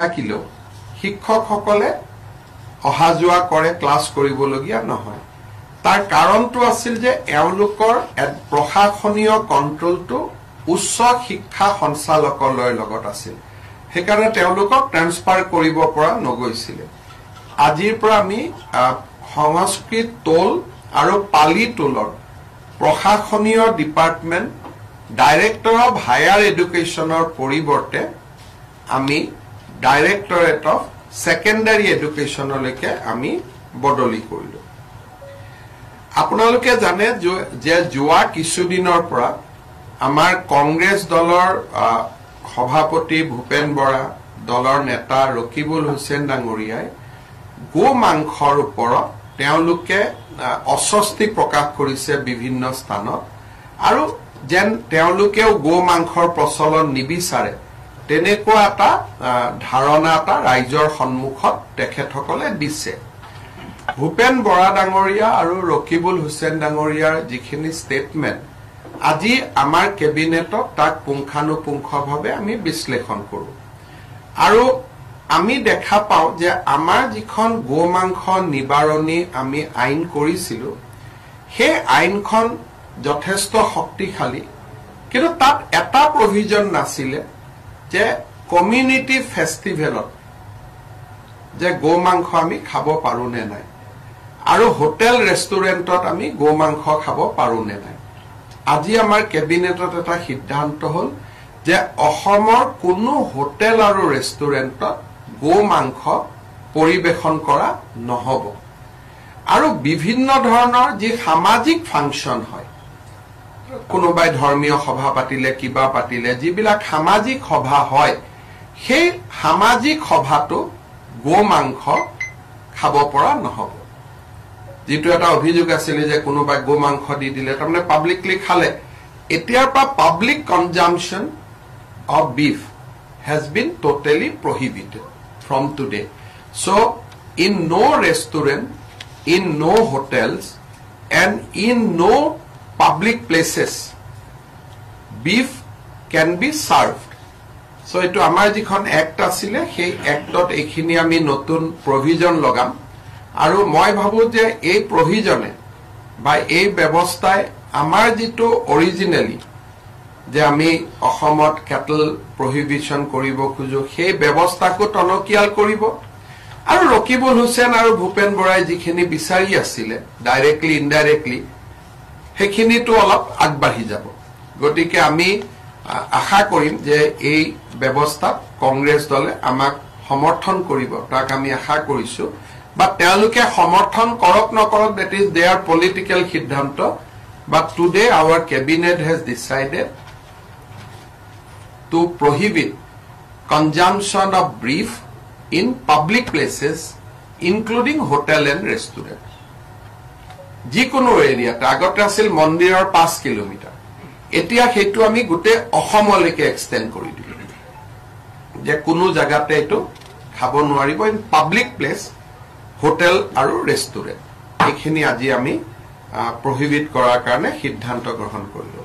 থাকিলেও শিক্ষকসকলে অহা যোৱা কৰে ক্লাছ কৰিবলগীয়া নহয় তাৰ কাৰণটো আছিল যে এওঁলোকৰ প্ৰশাসনীয় কন্ট্ৰলটো উচ্চ শিক্ষা সঞ্চালকালয়ৰ লগত আছিল সেইকাৰণে তেওঁলোকক ট্ৰান্সফাৰ কৰিব পৰা নগৈছিল আজিৰ পৰা আমি সংস্কৃত টোল আৰু পালি টোলৰ প্ৰশাসনীয় ডিপাৰ্টমেন্ট ডাইৰেক্টৰ অফ হায়াৰ এডুকেশ্যনৰ পৰিৱৰ্তে আমি ডাইৰেক্টৰেট অফ সেকেন্ডাৰী এডুকেশ্যনলৈকে আমি বদলি কৰিলো আপোনালোকে জানে যে যোৱা কিছুদিনৰ পৰা আমাৰ কংগ্ৰেছ দলৰ সভাপতি ভূপেন বৰা দলৰ নেতা ৰকিবুল হুছেইন ডাঙৰীয়াই গো মাংসৰ ওপৰত তেওঁলোকে অস্বস্তি প্ৰকাশ কৰিছে বিভিন্ন স্থানত আৰু যেন তেওঁলোকেও গো মাংসৰ প্ৰচলন নিবিচাৰে তেনেকুৱা এটা ধাৰণা এটা ৰাইজৰ সন্মুখত তেখেতসকলে দিছে ভূপেন বৰা ডাঙৰীয়া আৰু ৰকিবুল হুছেইন ডাঙৰীয়াৰ যিখিনি ষ্টেটমেণ্ট আজি আমাৰ কেবিনেটত তাক পুংখানুপুংখভাৱে আমি বিশ্লেষণ কৰো আৰু আমি দেখা পাওঁ যে আমাৰ যিখন গো মাংস নিবাৰণী আমি আইন কৰিছিলো সেই আইনখন যথেষ্ট শক্তিশালী কিন্তু তাত এটা প্ৰভিজন নাছিলে যে কমিউনিটি ফেষ্টিভেলত যে গো মাংস আমি খাব পাৰো নে নাই আৰু হোটেল ৰেষ্টুৰেণ্টত আমি গো মাংস খাব পাৰো নে নাই আজি আমাৰ কেবিনেটত এটা সিদ্ধান্ত হল যে অসমৰ কোনো হোটেল আৰু ৰেষ্টুৰেণ্টত গো মাংস পৰিবেশন কৰা নহব আৰু বিভিন্ন ধৰণৰ যি সামাজিক ফাংচন হয় কোনোবাই ধৰ্মীয় সভা পাতিলে কিবা পাতিলে যিবিলাক সামাজিক সভা হয় সেই সামাজিক সভাটো গো মাংস খাব পৰা নহব যেটো এটা অভিযোগ আছিল যে কোনোবাই গো মাংস দি দিলে তাৰমানে পাব্লিকলি খালে এতিয়াৰ পৰা public consumption of beef has been totally prohibited from today so in no restaurant in no hotels and in no public places beef can be served so eto amar jikhon act asile সেই actot ekhini ami notun provision logam aru moi bhabu je ei provision by ei ব্যবস্থায় amar jitu originally যে আমি অসমত cattle prohibition কৰিব খুজো সেই ব্যৱস্থাকো টনকিয়াল কৰিব আৰু ৰকিবুল হুছেইন আৰু ভূপেন বৰাই যিখিনি বিচাৰি আছিল ডাইৰেক্টলি ইনডাইৰেক্টলি হেখিনিটো অলপ আগবাঢ়ি যাব গতিকে আমি আশা কৰিম যে এই ব্যৱস্থা কংগ্ৰেছ দলে আমাক সমৰ্থন কৰিব তাক আমি আশা কৰিছো বা তেওঁলোকে সমৰ্থন কৰক নকৰক that is their political সিদ্ধান্ত but today our cabinet has decided to prohibit consumption of beef in public places including hotel and restaurant jikono area ta agote asil mondirar 5 kilometer etia hetu ami gute ohomoleke extend kori dilu je kono jagate eto khabo nuaribo in public place hotel aru restaurant ekhini aji ami prohibit korar karone siddhanto grohon korilo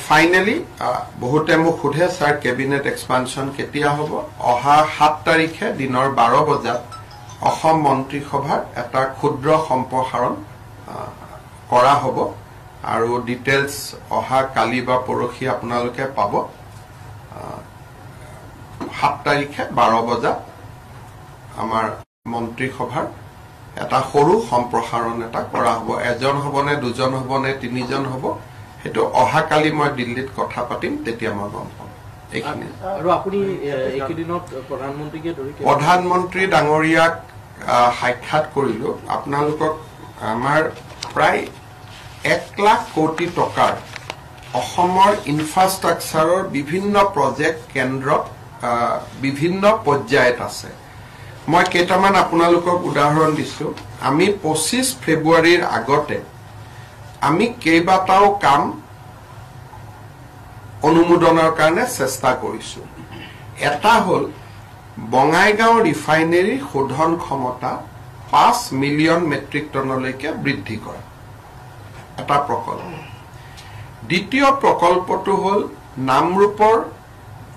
Finally, বহুতে মোক খুধে sir cabinet expansion কেতিয়া হ'ব অহা 7 তাৰিখে দিনৰ 12 বজাত অসম মন্ত্ৰী সভাৰ এটা ক্ষুদ্ৰ সম্প্ৰসাৰণ কৰা হ'ব আৰু ডিটেইলছ অহা কালি বা পৰখি আপোনালোকে পাব 7 তাৰিখে 12 বজাত আমাৰ মন্ত্ৰী সভাৰ এটা সৰু সম্প্ৰসাৰণ এটা কৰা হ'ব এজন হ'বনে দুজন হ'বনে তিনিজন হ'ব এটো অহা কালি মই দিল্লীত কথা পাতিম তেতিয়া মই গম পাম এখিনি আৰু আপুনি একিদিনত প্ৰধানমন্ত্ৰী ডাঙৰীয়াক সাক্ষাৎ কৰিলো আপোনালোকক আমাৰ প্ৰায় 1 লাখ কোটি টকাৰ অসমৰ ইনফ্ৰাষ্ট্ৰাকচাৰৰ বিভিন্ন প্ৰজেক্ট কেন্দ্ৰত বিভিন্ন পৰ্যায়ত আছে মই কেইটামান আপোনালোকক উদাহৰণ দিছো আমি 25 ফেব্ৰুৱাৰীৰ আগতে আমি কেইবাটাও কাম অনুমোদনৰ কাৰণে চেষ্টা কৰিছো এটা হল বঙাইগাঁও ৰিফাইনাৰী শোধন ক্ষমতা 5 মিলিয়ন মেট্ৰিক টনলৈকে বৃদ্ধি কৰা এটা প্ৰকল্প দ্বিতীয় প্ৰকল্পটো হল নামৰূপৰ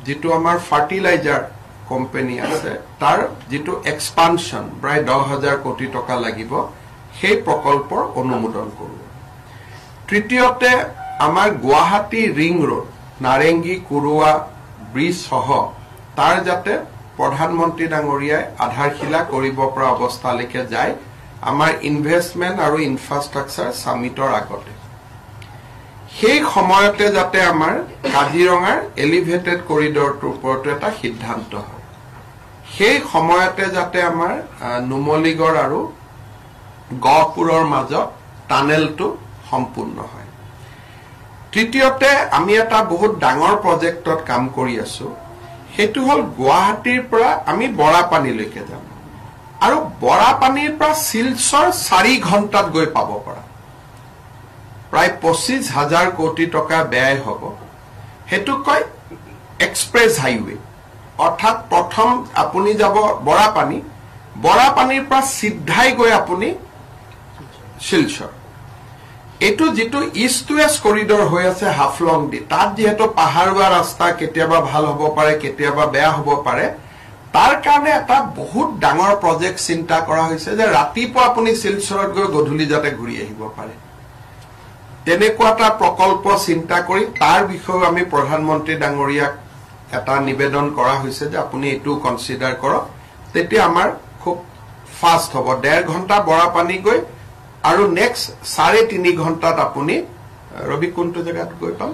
যেটো আমাৰ ফাৰ্টিলাইজাৰ কোম্পানী আছে তাৰ যেটো এক্সপানশন প্ৰায় 10,000 কোটি টকা লাগিব সেই প্ৰকল্পৰ অনুমোদন কৰোঁ তৃতীয়তে আমাৰ গুৱাহাটী ৰিং ৰোড নাৰেংগী কুৰুৱা ব্ৰিজ সহ তাৰ যাতে প্ৰধানমন্ত্ৰী ডাঙৰীয়াই আধাৰশিলা কৰিব পৰা অৱস্থালৈকে যায় আমাৰ ইনভেষ্টমেন্ট আৰু ইনফ্ৰাষ্ট্ৰাকচাৰ সামিটৰ আগতে সেই সময়তে যাতে আমাৰ কাজিৰঙাৰ এলিভেটেড কৰিডৰটোৰ ওপৰত এটা সিদ্ধান্ত হয় সেই সময়তে যাতে আমাৰ নুমলীগড় আৰু গহপুৰৰ মাজত টানেলটো সম্পূৰ্ণ হয় তৃতীয়তে আমি এটা বহুত ডাঙৰ প্ৰজেক্টত কাম কৰি আছো হেতু হল গুৱাহাটীৰ পৰা আমি বৰাপানীলৈকে যাম আৰু বৰাপানীৰ পৰা শিলচৰ 4 ঘণ্টাত গৈ পাব পৰা প্ৰায় 25,000 কোটি টকা ব্যয় হ'ব হেতু কয় এক্সপ্ৰেছ হাইৱে অৰ্থাৎ প্ৰথম আপুনি যাব বৰাপানীৰ পৰা সিধাই গৈ আপুনি শিলচৰ এটো যেটো ইষ্ট টু ৱেষ্ট কৰিডৰ হৈ আছে হাফলং দি তাত যেহেতু পাহাৰুৱা ৰাস্তা কেতিয়াবা ভাল হ'ব পাৰে কেতিয়াবা বেয়া হ'ব পাৰে তাৰ কাৰণে এটা বহুত ডাঙৰ প্ৰজেক্ট চিন্তা কৰা হৈছে যে ৰাতিপুৱা আপুনি শিলচৰত গৈ গধূলি যাতে ঘূৰি আহিব পাৰে তেনেকুৱা এটা প্ৰকল্প চিন্তা কৰি তাৰ বিষয়ে আমি প্ৰধানমন্ত্ৰী ডাঙৰীয়াক এটা নিবেদন কৰা হৈছে যে আপুনি এটো কনসিডাৰ কৰক তেতিয়া আমাৰ খুব ফাস্ট হ'ব 1.5 ঘণ্টা বৰাপানী গৈ আৰু নেক্সট 3.5 ঘণ্টাত আপুনি ৰবি কোনটো জায়গাত গৈ পাম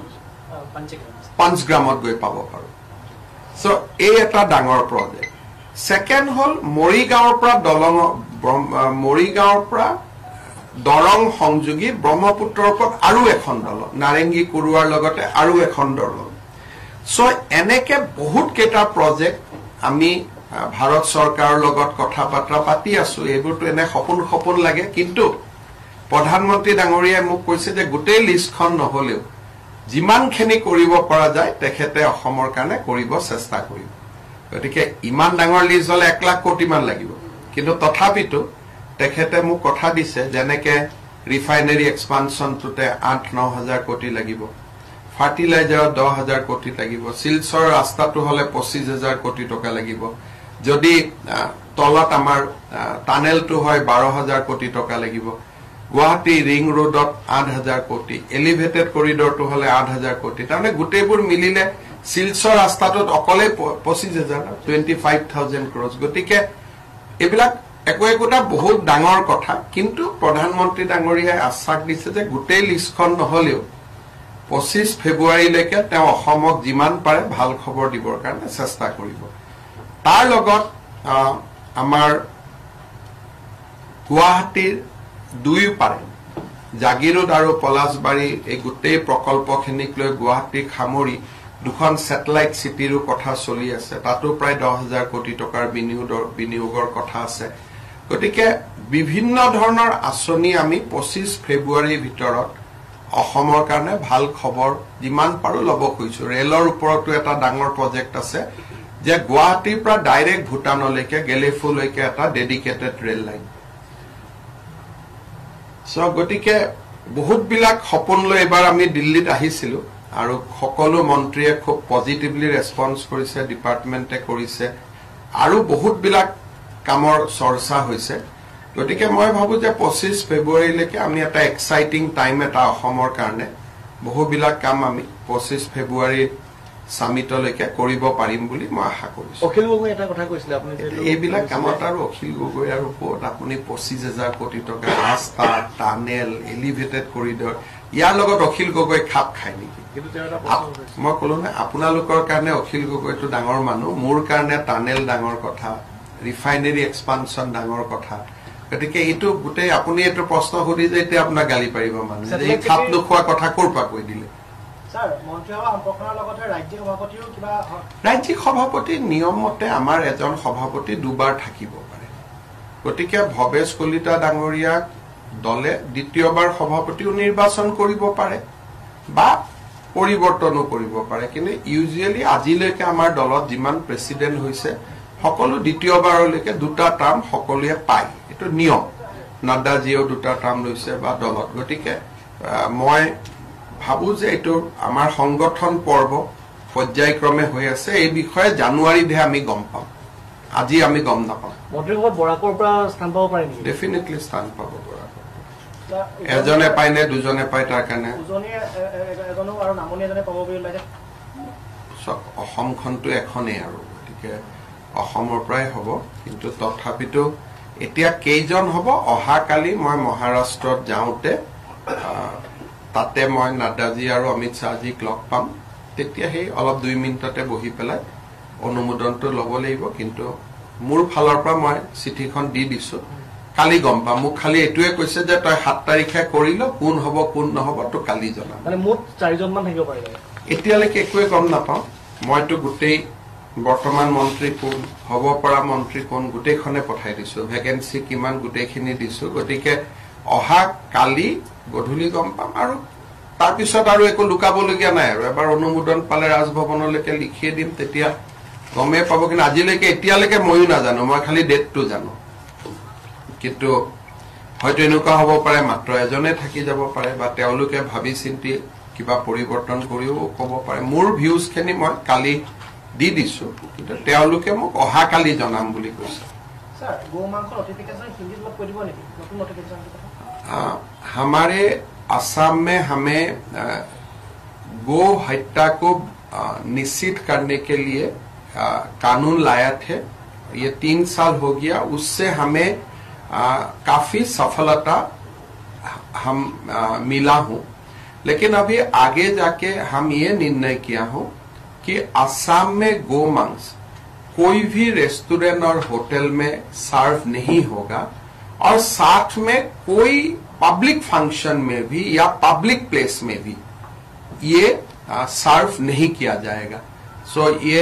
পঞ্চগ্ৰামত গৈ পাব পাৰো সো এই এটা ডাঙৰ প্ৰজেক্ট সেকেন্ড হল মৰিগাঁৱৰ পৰা দৰং সংযোগী ব্ৰহ্মপুত্ৰৰ ওপৰত আৰু এখন দলং নাৰেংগী কুৰুৱাৰ লগতে আৰু এখন দলং সো এনেকে বহুত কেইটা প্ৰজেক্ট আমি ভাৰত চৰকাৰৰ লগত কথা পাতি আছো এইবোৰটো এনে সপোন লাগে কিন্তু প্ৰধানমন্ত্ৰী ডাঙৰীয়াই মোক কৈছে যে গোটেই লিষ্টখন নহলেও যিমানখিনি কৰিব পৰা যায় তেখেতে অসমৰ কাৰণে কৰিব চেষ্টা কৰিব গতিকে ইমান ডাঙৰ লিষ্ট হলে 1 লাখ কোটি মান লাগিব কিন্তু তথাপিতো তেখেতে মোক কথা দিছে যেনেকে ৰিফাইনাৰী এক্সপানশনটোতে 8-9,000 কোটি লাগিব ফাৰ্টিলাইজাৰত 10,000 কোটি লাগিব শিলচৰ ৰাস্তাটো হলে 25,000 কোটি টকা লাগিব যদি তলত আমাৰ টানেলটো হয় 12,000 কোটি টকা লাগিব গুৱাহাটী ৰিং ৰোডত 8,000 কোটি এলিভেটেড কৰিডৰটো হলে 8,000 কোটি তাৰমানে গোটেইবোৰ মিলিলে শিলচৰ ৰাস্তাটোত অকলে 25,000 ক্ৰোৰ গতিকে এবিলাক একোটা বহুত ডাঙৰ কথা কিন্তু প্ৰধানমন্ত্ৰী ডাঙৰীয়াই আশ্বাস দিছে যে গোটেই লিষ্টখন নহলেও 25 ফেব্ৰুৱাৰীলৈকে তেওঁ অসমক যিমান পাৰে ভাল খবৰ দিবৰ কাৰণে চেষ্টা কৰিব তাৰ লগত আমাৰ গুৱাহাটীৰ দুই পাৰে জাগিৰোড আৰু পলাশবাৰী এই গোটেই প্ৰকল্পখিনিক লৈ গুৱাহাটীক সামৰি দুখন স্যাটেলাইট সিটিৰো কথা চলি আছে তাতো প্ৰায় 10,000 কোটি টকাৰ বিনিয়োগৰ কথা আছে গতিকে বিভিন্ন ধৰণৰ আঁচনি আমি 25 ফেব্ৰুৱাৰীৰ ভিতৰত অসমৰ কাৰণে ভাল খবৰ যিমান পাৰো লব কৈছো ৰেলৰ ওপৰতো এটা ডাঙৰ প্ৰজেক্ট আছে যে গুৱাহাটীৰ পৰা ডাইৰেক্ট ভুটানলৈকে গেলেফুলৈকে এটা ডেডিকেটেড ৰেল লাইন সো গতিকে বহুত বিলাক সপোন লৈ এবাৰ আমি দিল্লীত আহিছিলো আৰু সকলো মন্ত্ৰীয়ে খুব পজিটিভলি ৰেসপন্স কৰিছে ডিপাৰ্টমেন্টে কৰিছে আৰু বহুত বিলাক কামৰ চৰ্চা হৈছে গতিকে মই ভাবো যে 25 ফেব্ৰুৱাৰীলৈকে আমি এটা এক্সাইটিং টাইম এটা অসমৰ কাৰণে বহু বিলাক কাম আমি 25 ফেব্ৰুৱাৰী সামিটলৈকে কৰিব পাৰিম বুলি মই আশা কৰিছো অখিল গগৈ এটা কথা কৈছিল আপুনি এই বিলাক কামত আৰু অখিল গগৈ আৰু ওপৰত আপুনি 25,000 কোটি টকা ৰাস্তা টানেল এলিভেটেড কৰিডৰ ইয়াৰ লগত অখিল গগৈ খাপ খায় নেকি মই কলো না আপোনালোকৰ কাৰণে অখিল গগৈটো ডাঙৰ মানুহ মোৰ কাৰণে টানেল ডাঙৰ কথা ৰিফাইনাৰী এক্সপানশন ডাঙৰ কথা গতিকে এইটো গোটেই আপুনি এইটো প্ৰশ্ন সুধি যে এতিয়া আপোনাক গালি পাৰিব মানুহ এই খাপ নোখোৱা কথা কৰপা কৈ দিলে স্যাৰ মন্ত্ৰীসভা সম্পৰ্কৰ লগতে ৰাজ্যিক সভাপতিও কিবা ৰাজ্যিক সভাপতি নিয়মতে আমাৰ এজন সভাপতি দুবাৰ থাকিব পাৰে গতিকে ভৱেশ কলিতা ডাঙৰীয়াক দলে দ্বিতীয়বাৰ সভাপতিও নিৰ্বাচন কৰিব পাৰে বা পৰিৱৰ্তনো কৰিব পাৰে কিন্তু ইউজুৱেলি আজিলৈকে আমাৰ দলত যিমান প্ৰেসিডেন্ট হৈছে সকলো দ্বিতীয়বাৰলৈকে দুটা টাৰ্ম সকলোৱে পায় এটো নিয়ম নাড্ডাজিও দুটা টাৰ্ম লৈছে বা দলত গতিকে মই ভাবো যে এটো আমাৰ সংগঠন পৰ্ব পৰ্যায়ক্ৰমে হৈ আছে এই বিষয়ে জানুৱাৰীতে আমি গম পাম আজি আমি গম নাপাওঁ মন্ত্ৰীসভাত বৰাকৰ পৰা স্থান পাব পাৰে নেকি ডেফিনেটলি স্থান পাব বৰাকৰ এজনে পায় নে দুজনে পায় তাৰ কাৰণে এজনো আৰু নামনি এজনে পাব বুলি ওলাইছে অসমখনটো এখনেই আৰু গতিকে অসমৰ পৰাই হ'ব কিন্তু তথাপিতো এতিয়া কেইজন হ'ব অহাকালি মই মহাৰাষ্ট্ৰত যাওঁতে তাতে মই নাড্ডাজী আৰু অমিত শ্বাহজীক লগ পাম তেতিয়া সেই অলপ 2 মিনিটতে বহি পেলাই অনুমোদনটো ল'ব লাগিব কিন্তু মোৰ ফালৰ পৰা মই চিঠিখন দি দিছো কালি গম পাম মোক খালি এটোৱে কৈছে যে তই 7 তাৰিখে কৰিল কোন হ'ব কোন নহ'ব তো কালি জনাম মানে মুঠ 4 জন মান থাকিব পাৰিব এতিয়ালৈকে একোৱে গম নাপাওঁ মইতো গোটেই বৰ্তমান মন্ত্ৰী কোন হ'ব পৰা মন্ত্ৰী কোন গোটেইখনে পঠাই দিছো ভেকেন্সি কিমান গোটেইখিনি দিছো গতিকে অহা কালি গধূলি গম পাম আৰু তাৰপিছত আৰু একো লুকাবলগীয়া নাই আৰু এবাৰ অনুমোদন পালে ৰাজভৱনলৈকে লিখিয়ে দিম তেতিয়া গমে পাব কিন্তু আজিলৈকে এতিয়ালৈকে ময়ো নাজানো মই খালি ডেটটো জানো কিন্তু হয়তো এনেকুৱা হ'ব পাৰে মাত্ৰ এজনে থাকি যাব পাৰে বা তেওঁলোকে ভাবি চিন্তি কিবা পৰিৱৰ্তন কৰিও ক'ব পাৰে মোৰ ভিউজখিনি মই কালি দি দিছো কিন্তু তেওঁলোকে মোক অহা কালি জনাম বুলি কৈছে স্যার গো মাংস নोटिफिकेशन हिंदी में कोई दिबो नेকি নতুন नोटिफिकेशन हमारे असम में हमें गो हत्या को निश्चित करने के लिए कानून लाया थे ये 3 साल हो गया उससे हमें काफी सफलता हम मिला हूं लेकिन अभी आगे जाके हम ये निर्णय किया हूं कि असम में गो मांस कोई भी रेस्टोरेंट और होटल में सर्व नहीं होगा और साथ में कोई पब्लिक फंक्शन में भी या पब्लिक प्लेस में भी ये सर्व नहीं किया जाएगा सो ये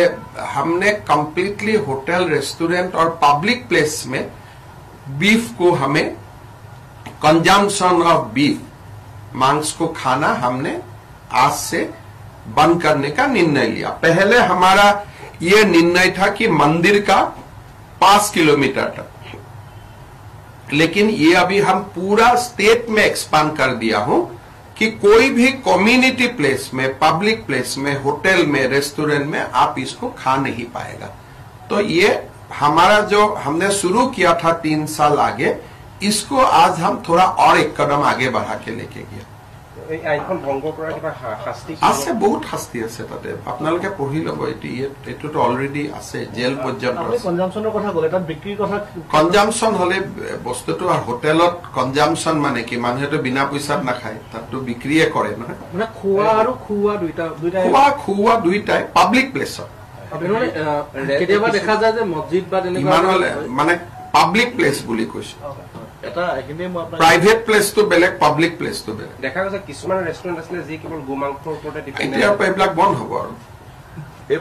हमने कंप्लीटली होटल रेस्टोरेंट और पब्लिक प्लेस में बीफ को हमें कंजम्पशन ऑफ बीफ मांस को खाना हमने आज से बंद करने का निर्णय लिया पहले हमारा ये निर्णय था कि मंदिर का 5 किलोमीटर तक लेकिन ये अभी हम पूरा स्टेट में एक्सपांड कर दिया हूं कि कोई भी कम्युनिटी प्लेस में पब्लिक प्लेस में होटल में रेस्टोरेंट में आप इसको खा नहीं पाएगा तो ये हमारा जो हमने शुरू किया था 3 साल आगे इसको आज हम थोड़ा और एक कदम आगे बढ़ा के लेके गया আছে বহুত শাস্তি আছে তাতে আপোনালোকে পঢ়ি ল'ব এটোতো অলৰেডি আছে জেল পৰ্যন্ত কনজাম্পশনৰ কথা ক'লে তাত বিক্ৰীৰ কথা কনজাম্পশন হলে বস্তুটো হোটেলত কনজাম্পশন মানে কি মানুহেতো বিনা পইচাত নাখায় তাততো বিক্ৰীয়ে কৰে নহয় মানে খোৱা আৰু খুৱা খোৱা দুইটাই পাব্লিক প্লেছত কেতিয়াবা দেখা যায় যে মছজিদ বা তেনেকুৱা মানে পাব্লিক প্লেস বুলি কৈছো এটা এখিনি মই আপোনাৰ প্ৰাইভেট প্লেস তো বেলেগ পাব্লিক প্লেস তো বেলেগ দেখা গৈছে কিছুমান ৰেষ্টুৰেণ্ট আছে যি কেৱল গোমাংসৰ ওপৰতে ডিপেন্ড এতিয়া এইবিলাক বন্ধ হ'ব আৰু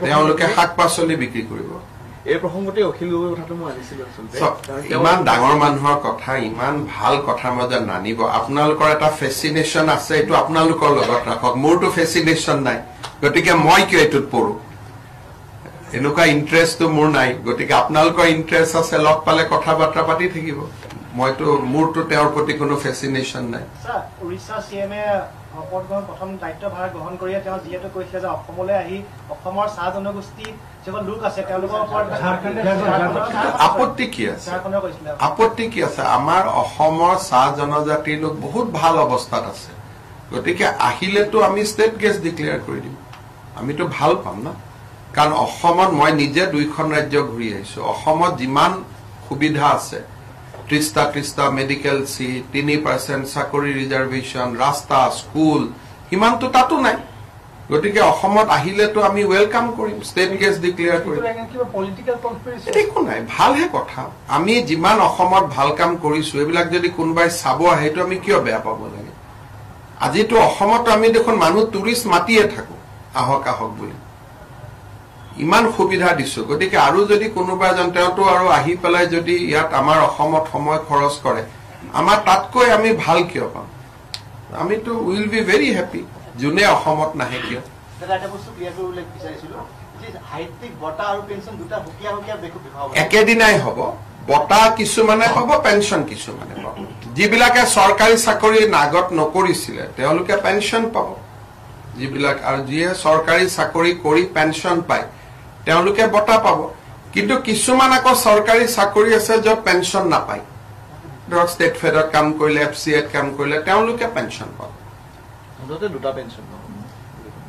তেওঁলোকে শাক পাচলি বিক্ৰী কৰিব এই প্ৰসংগতে অখিল গগৈ কথাটো মই আনিছিলো আচলতে ইমান ডাঙৰ মানুহৰ কথা ইমান ভাল কথা মজা নানিব আপোনালোকৰ এটা ফেসিনেশন আছে এটো আপোনালোকৰ লগত ৰাখক মোৰটো ফেসিনেশন নাই গতিকে মই কিয় এটোত পৰো এনেকুৱা ইন্টাৰেষ্ট তো মোৰ নাই গতিকে আপোনালোকৰ ইন্টাৰেষ্ট আছে লগ পালে কথা বাৰ্তা পাতি থাকিব মইতো মোৰটো তেওঁৰ প্ৰতি কোনো ফেসিনেশন নাই স্যাৰ উৰিষ্যা সিএমএ অপৰগ্ৰহণ প্ৰথম দায়িত্বভাৰ গ্ৰহণ কৰিয়ে তেওঁ যিহেতু কৈছে যে অসমলৈ আহি অসমৰ চাহ জনগোষ্ঠী যিবোৰ লোক আছে তেওঁলোকৰ ওপৰত আপত্তি কি আছে আপত্তি কি আছে আমাৰ অসমৰ চাহ জনজাতিৰ লোক বহুত ভাল অৱস্থাত আছে গতিকে আহিলেতো আমি ষ্টেট গেষ্ট ডিক্লেয়াৰ কৰি দিম আমিতো ভাল পাম না কাৰণ অসমত মই নিজে দুইখন ৰাজ্য ঘূৰি আহিছো অসমত যিমান সুবিধা আছে 30 মেডিকেল সিট 3% চাকৰি ৰিজাৰ্ভেশন ৰাস্তা স্কুল হিমানটো তাতো নাই গতিকে অসমত আহিলেতো আমি ওয়েলকাম কৰিম ষ্টেট গেষ্ট ডিক্লেয়াৰ কৰিম কিবা পলিটিক্যাল কনস্পিৰেসি একো নাই ভালহে কথা আমি যিমান অসমত ভাল কাম কৰিছো এইবিলাক যদি কোনবাই চাব আহেটো আমি কিয় বেয়া পাব লাগে আজিতো অসমত আমি দেখোন মানুহ টুৰিষ্ট মাতিয়ে থাকো আহক আহক বুলি ইমান সুবিধা দিছো গতিকে আৰু যদি কোনোবা জনতাটো আৰু আহি পেলাই যদি ইয়াত আমাৰ অসমত সময় খৰচ কৰে আমাৰ তাতকৈ আমি ভাল কিয় পাম আমিতো উইল বি ভেৰি হ্যাপি জুনে অসমত নাহে কিয় দাদা এটা বস্তু ক্লিয়াৰ কৰিবলৈ বিচাৰিছিলো যে সাহিত্যিক বটা আৰু পেনশন দুটা হুকিয়া বিভাগ একেদিনাই হ'ব বটা কিছুমানে পাব পেনশন কিছুমানে পাব যিবিলাকে চৰকাৰী চাকৰি নাগত নকৰিছিলে তেওঁলোকে পেনশন পাব যিবিলাক আৰু যিয়ে চৰকাৰী চাকৰি কৰি পেনশন পায় তেওঁলোকে বটা পাব কিন্তু কিছুমান আকৌ চৰকাৰী চাকৰি আছে য'ত পেঞ্চন নাপায় ধৰক ষ্টেট ফেডত কাম কৰিলে FCAত কাম কৰিলে তেওঁলোকে পেঞ্চন পায়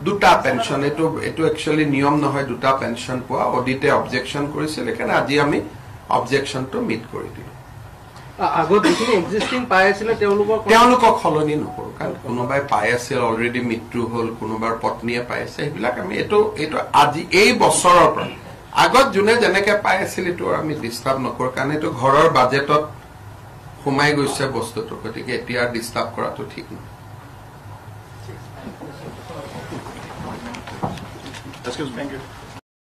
দুটা পেঞ্চন এইটো একচুৱেলি নিয়ম নহয় দুটা পেঞ্চন পোৱা অডিটে অবজেকশ্যন কৰিছিল সেইকাৰণে আজি আমি অবজেকশ্যনটো মিট কৰি দিলো আগত যিখিনি এক্সিষ্টিং পাই আছিলে তেওঁলোকক সলনি নকৰো কাৰণ কোনোবাই পাই আছিল অলৰেডি মৃত্যু হ'ল কোনোবাৰ পত্নীয়ে পাই আছে সেইবিলাক আমি এইটো আজি এই বছৰৰ পৰা আগত যোনে যেনেকে পাই আছিল এইটো আমি ডিষ্টাৰ্ব নকৰো কাৰণ এইটো ঘৰৰ বাজেটত সোমাই গৈছে বস্তুটো গতিকে এতিয়া ডিষ্টাৰ্ব কৰাটো ঠিক নহয় Excuse me. Thank you.